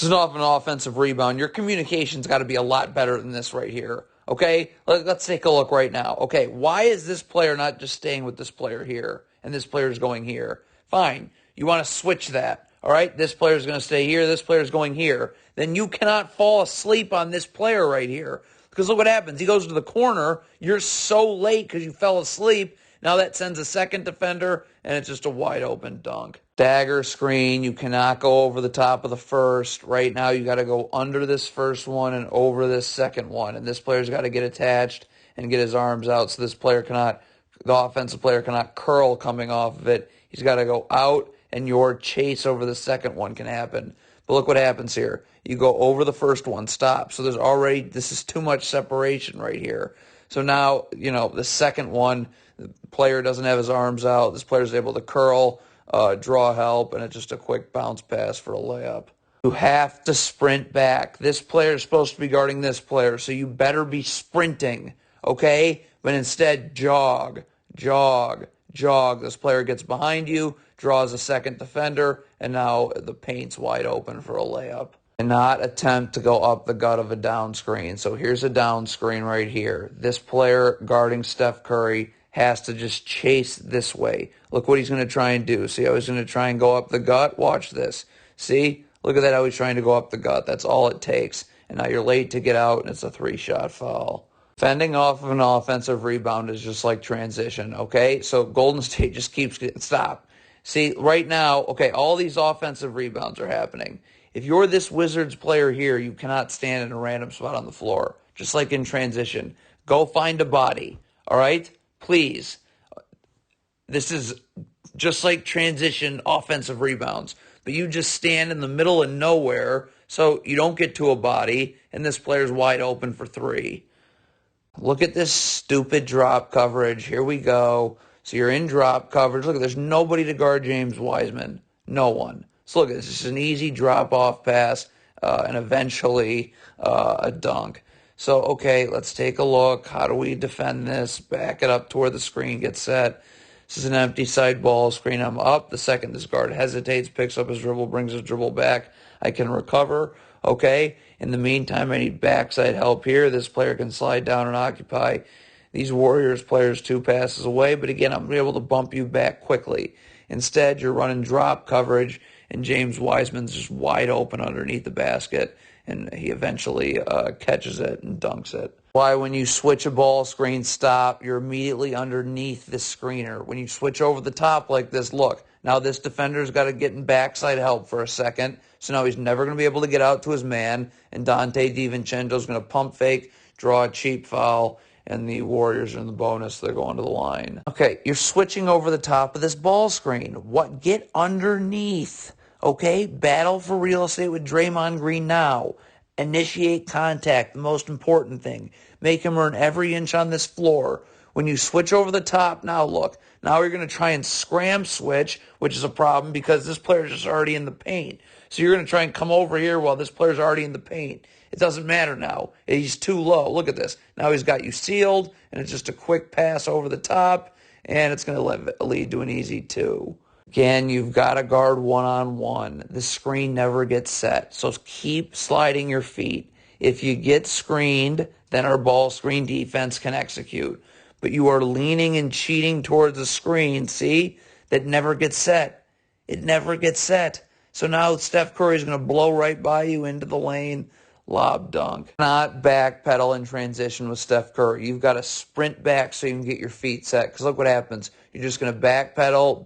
This is off an offensive rebound. Your communication's got to be a lot better than this right here. Okay, let's take a look right now. Okay, why is this player not just staying with this player here and this player is going here? Fine, you want to switch that. All right, this player is going to stay here. This player is going here. Then you cannot fall asleep on this player right here. Because look what happens. He goes to the corner. You're so late because you fell asleep. Now that sends a second defender, and it's just a wide open dunk. Dagger screen. You cannot go over the top of the first. Right now you got to go under this first one and over this second one. And this player's got to get attached and get his arms out so this player cannot, the offensive player cannot curl coming off of it. He's got to go out, and your chase over the second one can happen. But look what happens here. You go over the first one, stop. So there's already, this is too much separation right here. So now, the second one, the player doesn't have his arms out. This player's able to curl, draw help, and it's just a quick bounce pass for a layup. You have to sprint back. This player is supposed to be guarding this player, so you better be sprinting, okay? But instead, jog. This player gets behind you, draws a second defender, and now the paint's wide open for a layup. And not attempt to go up the gut of a down screen. So here's a down screen right here. This player guarding Steph Curry has to just chase this way. Look what he's going to try and do. See how he's going to try and go up the gut? Watch this. See? Look at that, how he's trying to go up the gut. That's all it takes. And now you're late to get out, and it's a 3-shot foul. Fending off of an offensive rebound is just like transition, okay? So Golden State just keeps getting, stop. See, right now, okay, all these offensive rebounds are happening. If you're this Wizards player here, you cannot stand in a random spot on the floor, just like in transition. Go find a body, all right? Please. This is just like transition offensive rebounds. But you just stand in the middle of nowhere so you don't get to a body, and this player's wide open for 3. Look at this stupid drop coverage. Here we go. So you're in drop coverage. Look, there's nobody to guard James Wiseman. No one. So look, this is an easy drop-off pass and eventually a dunk. So, okay, let's take a look. How do we defend this? Back it up to where the screen gets set. This is an empty side ball screen. I'm up. The second this guard hesitates, picks up his dribble, brings his dribble back. I can recover. Okay. In the meantime, I need backside help here. This player can slide down and occupy these Warriors players 2 passes away. But again, I'm able to bump you back quickly. Instead, you're running drop coverage, and James Wiseman's just wide open underneath the basket, and he eventually catches it and dunks it. Why, when you switch a ball screen, stop, you're immediately underneath this screener. When you switch over the top like this, look, now this defender's got to get in backside help for a second, so now he's never going to be able to get out to his man, and Dante DiVincenzo's going to pump fake, draw a cheap foul, and the Warriors are in the bonus. They're going to the line. Okay, you're switching over the top of this ball screen. What? Get underneath. Okay, battle for real estate with Draymond Green now. Initiate contact, the most important thing. Make him earn every inch on this floor. When you switch over the top, now look. Now you're going to try and scram switch, which is a problem because this player's just already in the paint. So you're going to try and come over here while this player's already in the paint. It doesn't matter now. He's too low. Look at this. Now he's got you sealed, and it's just a quick pass over the top, and it's going to lead to an easy 2. Again, you've got to guard one-on-one. The screen never gets set, so keep sliding your feet. If you get screened, then our ball screen defense can execute. But you are leaning and cheating towards the screen, see? That never gets set. It never gets set. So now Steph Curry is going to blow right by you into the lane. Lob dunk. Not backpedal in transition with Steph Curry. You've got to sprint back so you can get your feet set. Because look what happens. You're just going to backpedal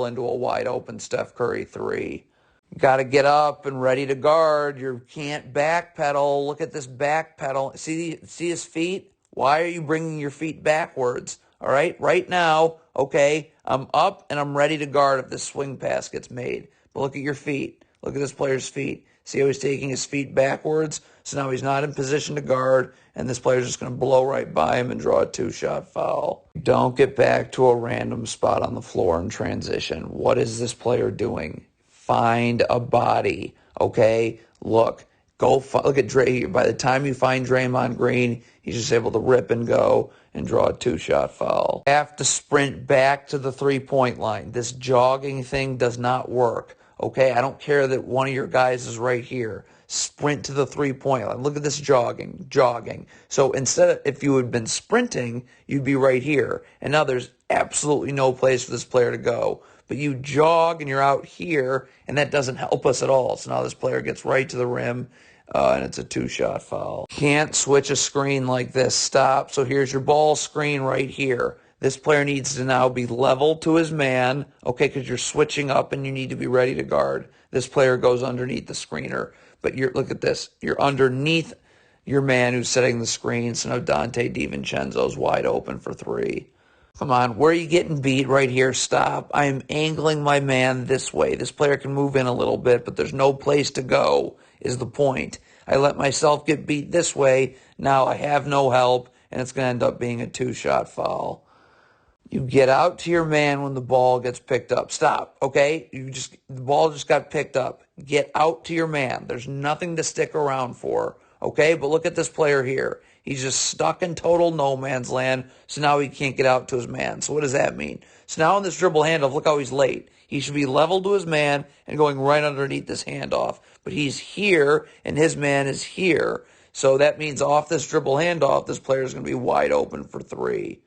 into a wide open Steph Curry 3. You got to get up and ready to guard. You can't backpedal. Look at this backpedal. See his feet? Why are you bringing your feet backwards? All right? Right now, okay, I'm up and I'm ready to guard if this swing pass gets made. But look at your feet. Look at this player's feet. See how he's taking his feet backwards? So now he's not in position to guard, and this player's just going to blow right by him and draw a 2-shot foul. Don't get back to a random spot on the floor in transition. What is this player doing? Find a body, okay? Look at Dre. By the time you find Draymond Green, he's just able to rip and go and draw a 2-shot foul. You have to sprint back to the 3-point line. This jogging thing does not work. Okay, I don't care that one of your guys is right here. Sprint to the 3-point line. Look at this jogging. So instead of, if you had been sprinting, you'd be right here. And now there's absolutely no place for this player to go. But you jog and you're out here, and that doesn't help us at all. So now this player gets right to the rim, and it's a 2-shot foul. Can't switch a screen like this. Stop. So here's your ball screen right here. This player needs to now be level to his man, okay, because you're switching up and you need to be ready to guard. This player goes underneath the screener. But look at this. You're underneath your man who's setting the screen. So now Dante DiVincenzo's wide open for 3. Come on, where are you getting beat right here? Stop. I am angling my man this way. This player can move in a little bit, but there's no place to go, is the point. I let myself get beat this way. Now I have no help, and it's going to end up being a 2-shot foul. You get out to your man when the ball gets picked up. Stop, okay? The ball just got picked up. Get out to your man. There's nothing to stick around for, okay? But look at this player here. He's just stuck in total no man's land, so now he can't get out to his man. So what does that mean? So now in this dribble handoff, look how he's late. He should be level to his man and going right underneath this handoff. But he's here, and his man is here. So that means off this dribble handoff, this player is going to be wide open for 3.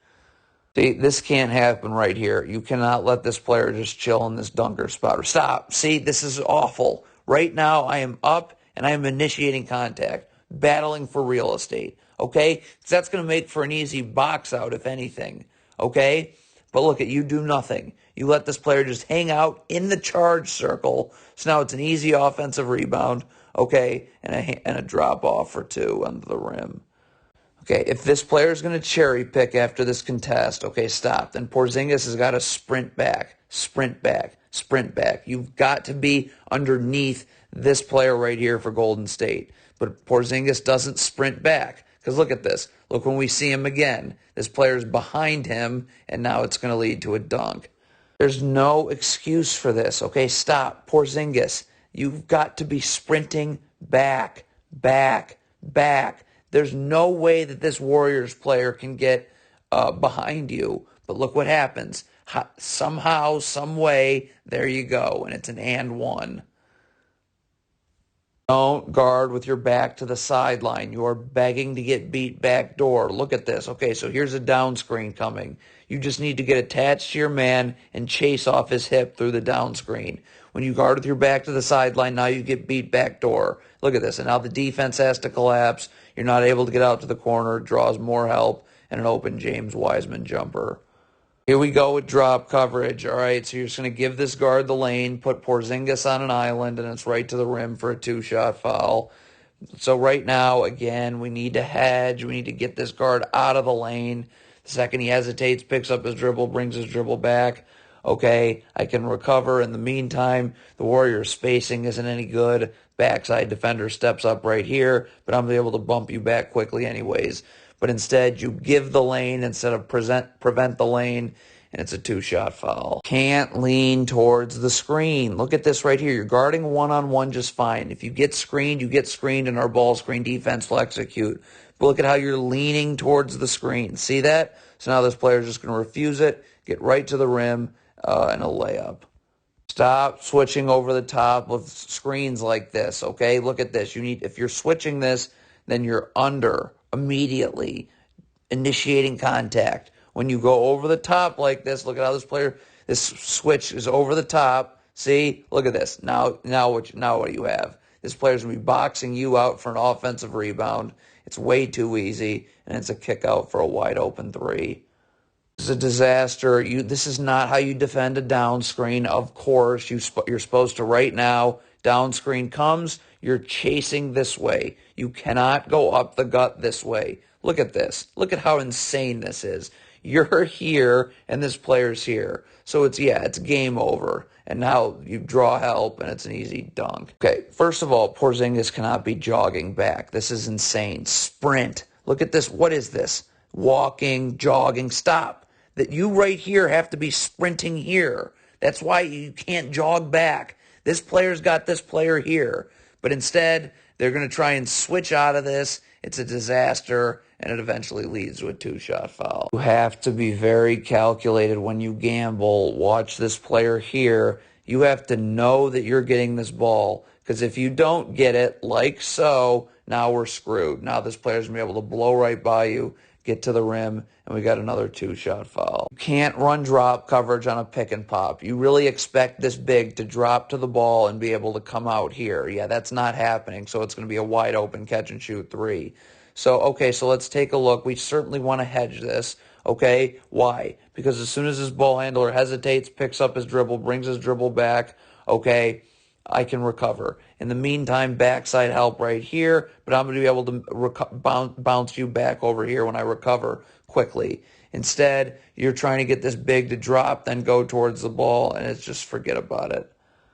See, this can't happen right here. You cannot let this player just chill in this dunker spot. Stop. See, this is awful. Right now, I am up, and I am initiating contact, battling for real estate, okay? Because that's going to make for an easy box out, if anything, okay? But look, you do nothing. You let this player just hang out in the charge circle, so now it's an easy offensive rebound, okay, and a drop-off for 2 under the rim. Okay, if this player is going to cherry pick after this contest, okay, stop. Then Porzingis has got to sprint back. You've got to be underneath this player right here for Golden State. But Porzingis doesn't sprint back. Because look at this. Look when we see him again. This player's behind him, and now it's going to lead to a dunk. There's no excuse for this, okay? Stop. Porzingis, you've got to be sprinting back. There's no way that this Warriors player can get behind you. But look what happens. Somehow, some way, there you go. And it's an and 1. Don't guard with your back to the sideline. You are begging to get beat backdoor. Look at this. Okay, so here's a down screen coming. You just need to get attached to your man and chase off his hip through the down screen. When you guard with your back to the sideline, now you get beat backdoor. Look at this. And now the defense has to collapse. You're not able to get out to the corner. Draws more help and an open James Wiseman jumper. Here we go with drop coverage. All right, so you're just going to give this guard the lane, put Porzingis on an island, and it's right to the rim for a 2-shot foul. So right now, again, we need to hedge. We need to get this guard out of the lane. The second he hesitates, picks up his dribble, brings his dribble back. Okay, I can recover. In the meantime, the Warriors' spacing isn't any good. Backside defender steps up right here, but I'm able to bump you back quickly anyways. But instead, you give the lane instead of prevent the lane, and it's a 2-shot foul. Can't lean towards the screen. Look at this right here. You're guarding one-on-one just fine. If you get screened, and our ball screen defense will execute. But look at how you're leaning towards the screen. See that? So now this player is just going to refuse it, get right to the rim, and a layup. Stop switching over the top of screens like this, okay? Look at this. If you're switching this, then you're under immediately, initiating contact. When you go over the top like this, look at how this switch is over the top. See? Look at this. Now what do you have? This player's going to be boxing you out for an offensive rebound. It's way too easy, and it's a kick out for a wide open 3. This is a disaster. This is not how you defend a down screen. Of course, you're supposed to right now. Down screen comes, you're chasing this way. You cannot go up the gut this way. Look at this. Look at how insane this is. You're here, and this player's here. So it's game over. And now you draw help, and it's an easy dunk. Okay, first of all, Porzingis cannot be jogging back. This is insane. Sprint. Look at this. What is this? Walking, jogging, stop. That you right here have to be sprinting here. That's why you can't jog back. This player's got this player here. But instead, they're going to try and switch out of this. It's a disaster, and it eventually leads to a 2-shot foul. You have to be very calculated when you gamble. Watch this player here. You have to know that you're getting this ball, because if you don't get it, like so, now we're screwed. Now this player's going to be able to blow right by you, get to the rim, and we got another two-shot foul. You can't run drop coverage on a pick and pop. You really expect this big to drop to the ball and be able to come out here. Yeah, that's not happening, so it's going to be a wide open catch and shoot three. So, okay, so let's take a look. We certainly want to hedge this. Okay, why? Because as soon as this ball handler hesitates, picks up his dribble, brings his dribble back, okay, I can recover. In the meantime, backside help right here, but I'm going to be able to bounce you back over here when I recover quickly. Instead, you're trying to get this big to drop, then go towards the ball, and it's just forget about it.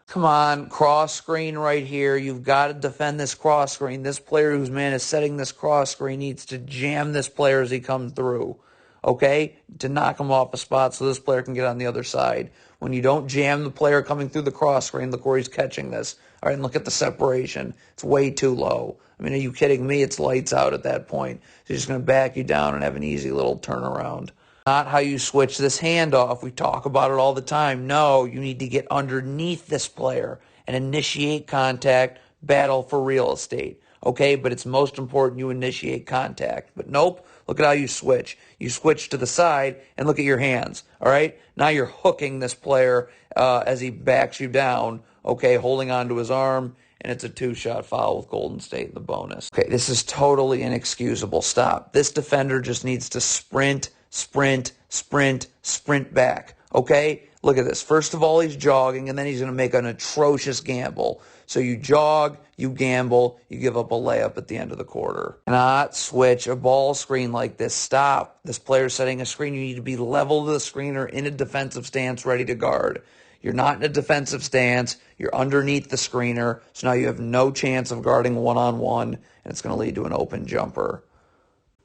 Come on, cross screen right here. You've got to defend this cross screen. This player whose man is setting this cross screen needs to jam this player as he comes through, okay, to knock him off a spot so this player can get on the other side. When you don't jam the player coming through the cross screen, look where he's catching this. All right, and look at the separation. It's way too low. I mean, are you kidding me? It's lights out at that point. So he's just going to back you down and have an easy little turnaround. Not how you switch this handoff. We talk about it all the time. No, you need to get underneath this player and initiate contact, battle for real estate. Okay, but it's most important you initiate contact. But nope, look at how you switch. You switch to the side and look at your hands. All right, now you're hooking this player as he backs you down. Okay, holding onto his arm, and it's a two-shot foul with Golden State in the bonus. Okay, this is totally inexcusable. Stop. This defender just needs to sprint back, okay? Look at this. First of all, he's jogging, and then he's going to make an atrocious gamble. So you jog, you gamble, you give up a layup at the end of the quarter. Cannot switch a ball screen like this. Stop. This player's setting a screen. You need to be level to the screener in a defensive stance ready to guard. You're not in a defensive stance. You're underneath the screener, so now you have no chance of guarding one-on-one, and it's going to lead to an open jumper.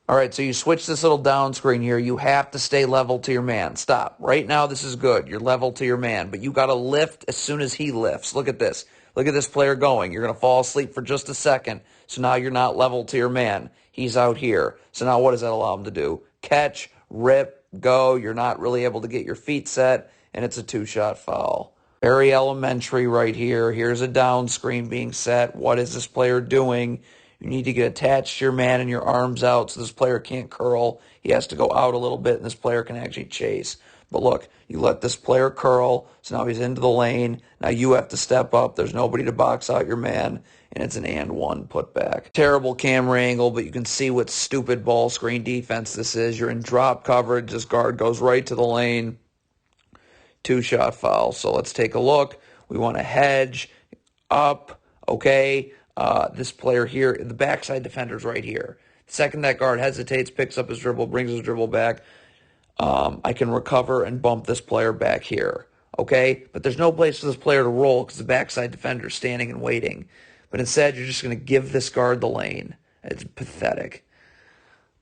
All right, so you switch this little down screen here. You have to stay level to your man. Stop. Right now, this is good. You're level to your man, but you got to lift as soon as he lifts. Look at this. Look at this player going. You're going to fall asleep for just a second, so now you're not level to your man. He's out here. So now what does that allow him to do? Catch, rip, go. You're not really able to get your feet set, and it's a two-shot foul. Very elementary right here. Here's a down screen being set. What is this player doing? You need to get attached to your man and your arms out so this player can't curl. He has to go out a little bit, and this player can actually chase. But look, you let this player curl, so now he's into the lane. Now you have to step up. There's nobody to box out your man, and it's an and one putback. Terrible camera angle, but you can see what stupid ball screen defense this is. You're in drop coverage. This guard goes right to the lane. Two-shot foul. So let's take a look. We want to hedge up, okay? This player here, the backside defender's right here. The second that guard hesitates, picks up his dribble, brings his dribble back, I can recover and bump this player back here, okay? But there's no place for this player to roll because the backside defender's standing and waiting. But instead, you're just going to give this guard the lane. It's pathetic.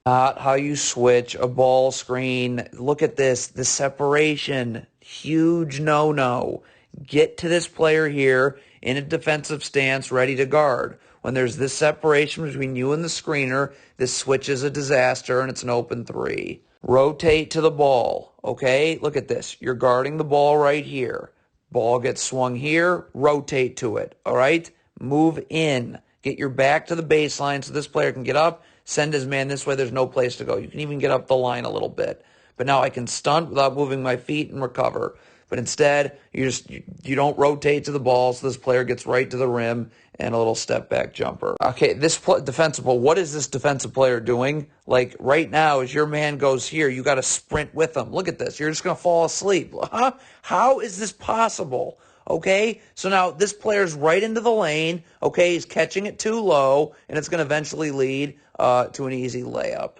Not how you switch a ball screen. Look at this. The separation. Huge no-no. Get to this player here in a defensive stance, ready to guard. When there's this separation between you and the screener, this switch is a disaster, and it's an open three. Rotate to the ball, okay? Look at this. You're guarding the ball right here. Ball gets swung here, rotate to it, all right? Move in. Get your back to the baseline so this player can get up, send his man this way. There's no place to go. You can even get up the line a little bit. But now I can stunt without moving my feet and recover. But instead, you don't rotate to the ball, so this player gets right to the rim and a little step back jumper. Okay, this defensive player, what is this defensive player doing? Like right now, as your man goes here, you got to sprint with him. Look at this. You're just going to fall asleep. Huh? How is this possible? Okay, so now this player's right into the lane. Okay, he's catching it too low, and it's going to eventually lead to an easy layup.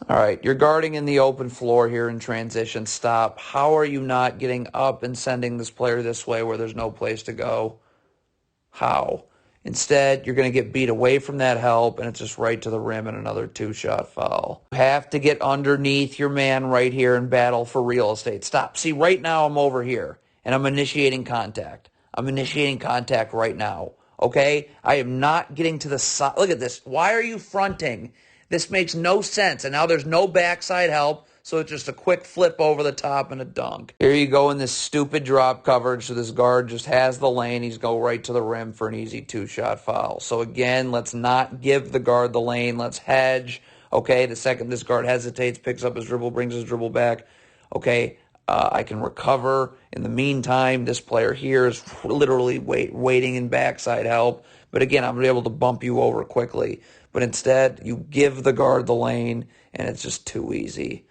All right, you're guarding in the open floor here in transition. Stop. How are you not getting up and sending this player this way where there's no place to go? How? Instead, you're going to get beat away from that help, and it's just right to the rim and another two-shot foul. You have to get underneath your man right here and battle for real estate. Stop. See, right now I'm over here, and I'm initiating contact. I'm initiating contact right now, okay? I am not getting to the side. Look at this. Why are you fronting? This makes no sense, and now there's no backside help, So it's just a quick flip over the top and a dunk. Here you go in this stupid drop coverage. So this guard just has the lane. He's go right to the rim for an easy 2-shot foul. So again, let's not give the guard the lane. Let's hedge. Okay, the second this guard hesitates, picks up his dribble, brings his dribble back. Okay, I can recover. In the meantime, this player here is literally waiting in backside help. But again, I'm able to bump you over quickly. But instead, you give the guard the lane, and it's just too easy.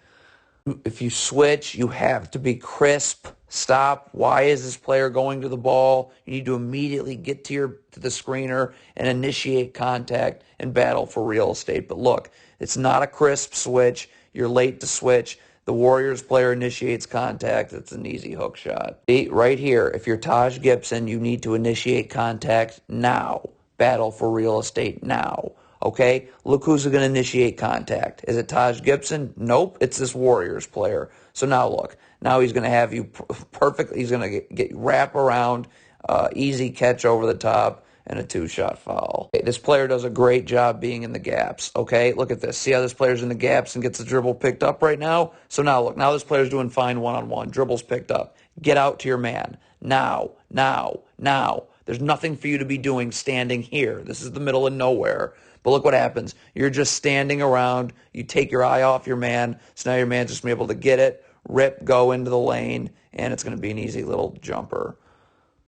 If you switch, you have to be crisp. Stop. Why is this player going to the ball? You need to immediately get to the screener and initiate contact and battle for real estate. But look, it's not a crisp switch. You're late to switch. The Warriors player initiates contact. It's an easy hook shot. See, right here, if you're Taj Gibson, you need to initiate contact now. Battle for real estate now. Okay, look who's going to initiate contact. Is it Taj Gibson? Nope, it's this Warriors player. So now look, now he's going to have you perfect. He's going to get wrap around, easy catch over the top, and a 2-shot foul. Okay, this player does a great job being in the gaps. Okay, look at this. See how this player's in the gaps and gets the dribble picked up right now? So now look, now this player's doing fine one-on-one. Dribble's picked up. Get out to your man. Now. There's nothing for you to be doing standing here. This is the middle of nowhere. But look what happens. You're just standing around. You take your eye off your man. So now your man's just going to be able to get it, rip, go into the lane, and it's going to be an easy little jumper.